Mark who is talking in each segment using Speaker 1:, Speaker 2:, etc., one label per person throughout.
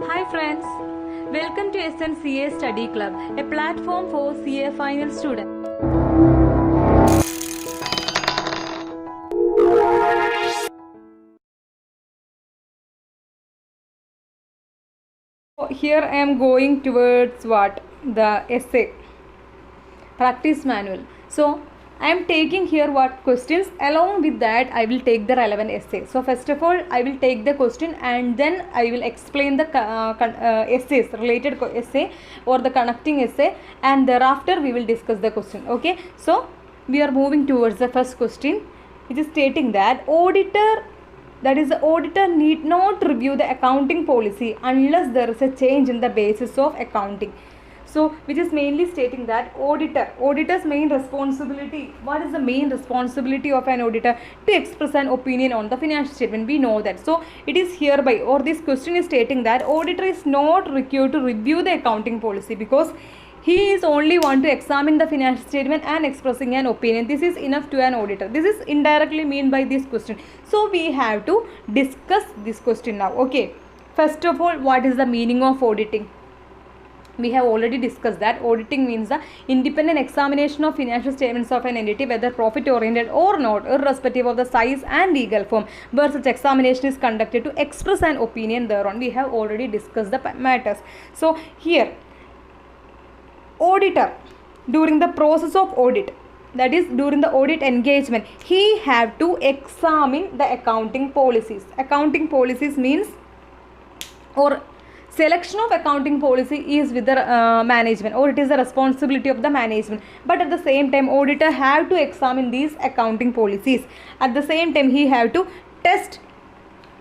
Speaker 1: Hi friends, welcome to SNCA Study Club, a platform for CA final students. Here I am going towards the essay, practice manual. So I am taking here questions. Along with that, I will take the relevant essay. So first of all, I will take the question and then I will explain the essays, related essay or the connecting essay, and thereafter we will discuss the question. Okay. So we are moving towards the first question. It is stating that the auditor need not review the accounting policy unless there is a change in the basis of accounting. So, which is mainly stating that auditor's main responsibility, what is the main responsibility of an auditor? To express an opinion on the financial statement. We know that. So, it is hereby, or this question is stating that auditor is not required to review the accounting policy because he is only want to examine the financial statement and expressing an opinion. This is enough to an auditor. This is indirectly mean by this question. So, we have to discuss this question now. Okay. First of all, what is the meaning of auditing? We have already discussed that auditing means the independent examination of financial statements of an entity, whether profit oriented or not, irrespective of the size and legal form, where such examination is conducted to express an opinion thereon. We have already discussed the matters. So here, auditor, during the process of audit, that is during the audit engagement, he have to examine the accounting policies. Accounting policies means, or selection of accounting policy is with the management, or it is the responsibility of the management, but at the same time auditor have to examine these accounting policies. At the same time he have to test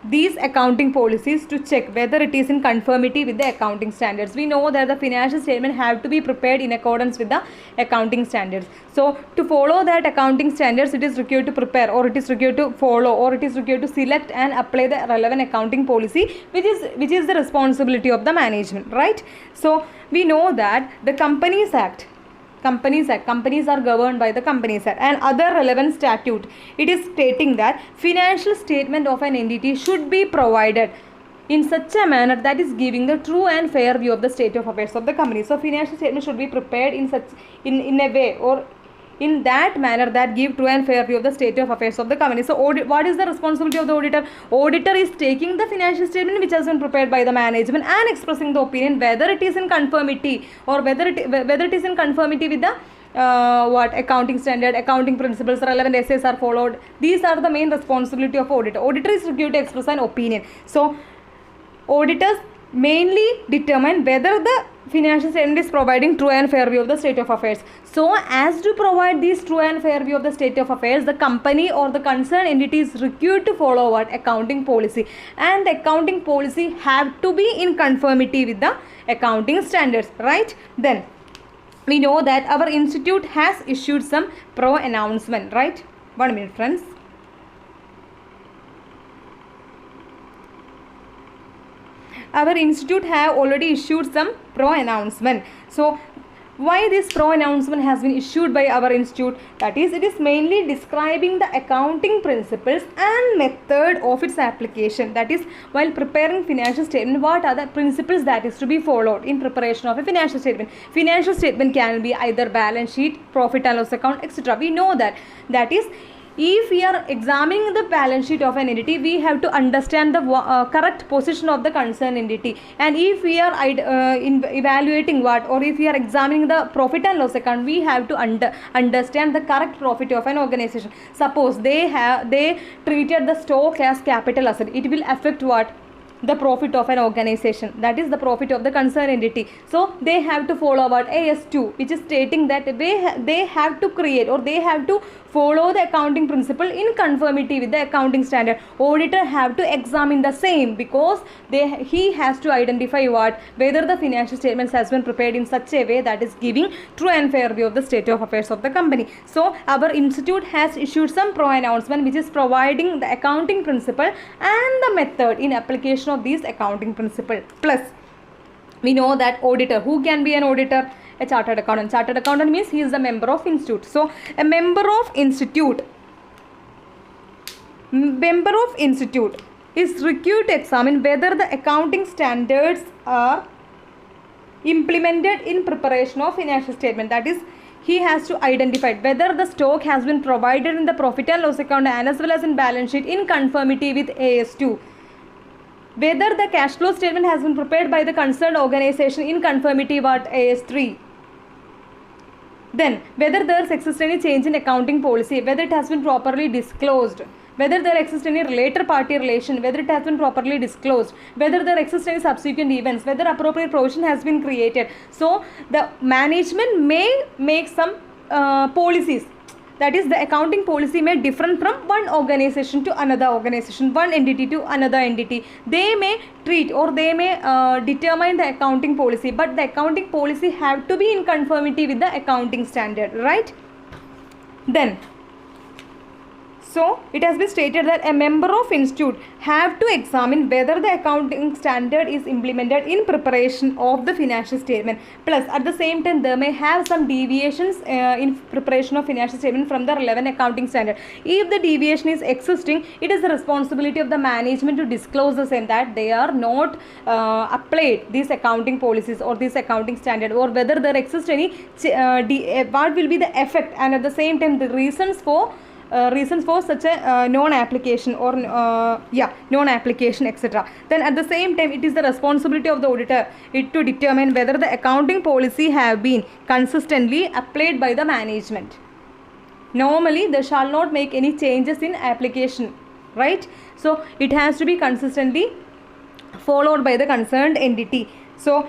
Speaker 1: these accounting policies to check whether it is in conformity with the accounting standards. We know that the financial statement have to be prepared in accordance with the accounting standards. So to follow that accounting standards, it is required to prepare, or it is required to follow, or it is required to select and apply the relevant accounting policy, which is the responsibility of the management, right? So we know that the Companies Act, companies are governed by the Companies Act and other relevant statute. It is stating that financial statement of an entity should be provided in such a manner that is giving the true and fair view of the state of affairs of the company. So financial statement should be prepared in a way, or in that manner that give true and fair view of the state of affairs of the company. So what is the responsibility of the auditor? Auditor is taking the financial statement which has been prepared by the management and expressing the opinion whether it is in conformity, or whether it is in conformity with the accounting standard, accounting principles, relevant essays are followed. These are the main responsibility of auditor. Auditor is required to express an opinion. So auditors mainly determine whether the financial statement is providing true and fair view of the state of affairs. So as to provide this true and fair view of the state of affairs, the company or the concerned entity is required to follow accounting policy, and the accounting policy have to be in conformity with the accounting standards, right? Then we know that our institute has issued some pro announcement, right? 1 minute friends. Our institute have already issued some pro announcement. So why this pro announcement has been issued by our institute? That is, it is mainly describing the accounting principles and method of its application. That is, while preparing financial statement, what are the principles that is to be followed in preparation of a financial statement? Financial statement can be either balance sheet, profit and loss account, etc. We know that. That is, if we are examining the balance sheet of an entity, we have to understand the correct position of the concerned entity. And if we are evaluating or if we are examining the profit and loss account, we have to understand the correct profit of an organization. Suppose they treated the stock as capital asset, it will affect the profit of an organization, that is the profit of the concerned entity. So they have to follow AS2, which is stating that they have to create, or they have to follow the accounting principle in conformity with the accounting standard. Auditor have to examine the same, because he has to identify whether the financial statements has been prepared in such a way that is giving true and fair view of the state of affairs of the company. So our institute has issued some pro announcement which is providing the accounting principle and the method in application of these accounting principle. Plus we know that auditor, who can be an auditor? A chartered accountant. Chartered accountant means he is a member of institute. So a member of institute is required to examine whether the accounting standards are implemented in preparation of financial statement. That is, he has to identify whether the stock has been provided in the profit and loss account and as well as in balance sheet in conformity with AS2. Whether the cash flow statement has been prepared by the concerned organization in conformity with AS3. Then, whether there exists any change in accounting policy, whether it has been properly disclosed, whether there exists any related party relation, whether it has been properly disclosed, whether there exists any subsequent events, whether appropriate provision has been created. So, the management may make some policies. That is, the accounting policy may differ from one organization to another organization, one entity to another entity. They may treat or they may determine the accounting policy, but the accounting policy have to be in conformity with the accounting standard, right? Then, so it has been stated that a member of institute have to examine whether the accounting standard is implemented in preparation of the financial statement. Plus, at the same time, they may have some deviations in preparation of financial statement from the relevant accounting standard. If the deviation is existing, it is the responsibility of the management to disclose the same, that they are not applied these accounting policies or this accounting standard, or whether there exists any what will be the effect, and at the same time the reasons for such a non-application or non-application, etc. Then at the same time, it is the responsibility of the auditor to determine whether the accounting policy have been consistently applied by the management. Normally, they shall not make any changes in application, right? So it has to be consistently followed by the concerned entity. So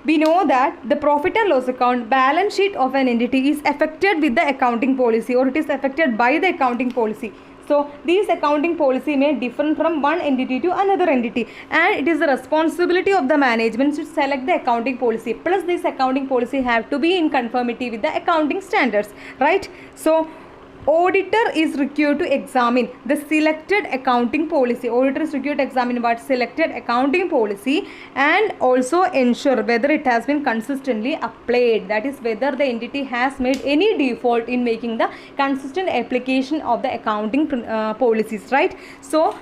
Speaker 1: we know that the profit and loss account balance sheet of an entity is affected with the accounting policy, or it is affected by the accounting policy. So these accounting policy may differ from one entity to another entity, and it is the responsibility of the management to select the accounting policy. Plus, this accounting policy have to be in conformity with the accounting standards, right? So auditor is required to examine the selected accounting policy. Auditor is required to examine what selected accounting policy and also ensure whether it has been consistently applied. That is, whether the entity has made any default in making the consistent application of the accounting policies, right? So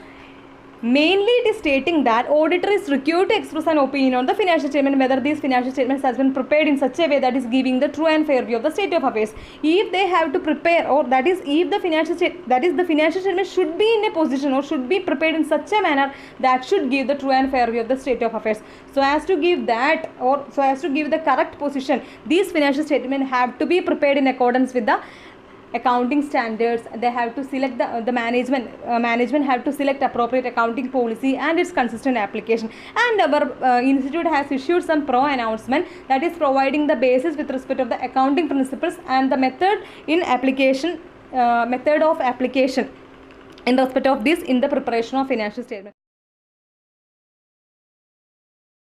Speaker 1: mainly it is stating that auditor is required to express an opinion on the financial statement, whether these financial statements has been prepared in such a way that is giving the true and fair view of the state of affairs. If they have to prepare, or that is, if the financial statement should be in a position or should be prepared in such a manner that should give the true and fair view of the state of affairs. So as to give that, or so as to give the correct position, these financial statements have to be prepared in accordance with the accounting standards. They have to select the management have to select appropriate accounting policy and its consistent application. And our institute has issued some pro announcement, that is providing the basis with respect of the accounting principles and the method of application in respect of this in the preparation of financial statement.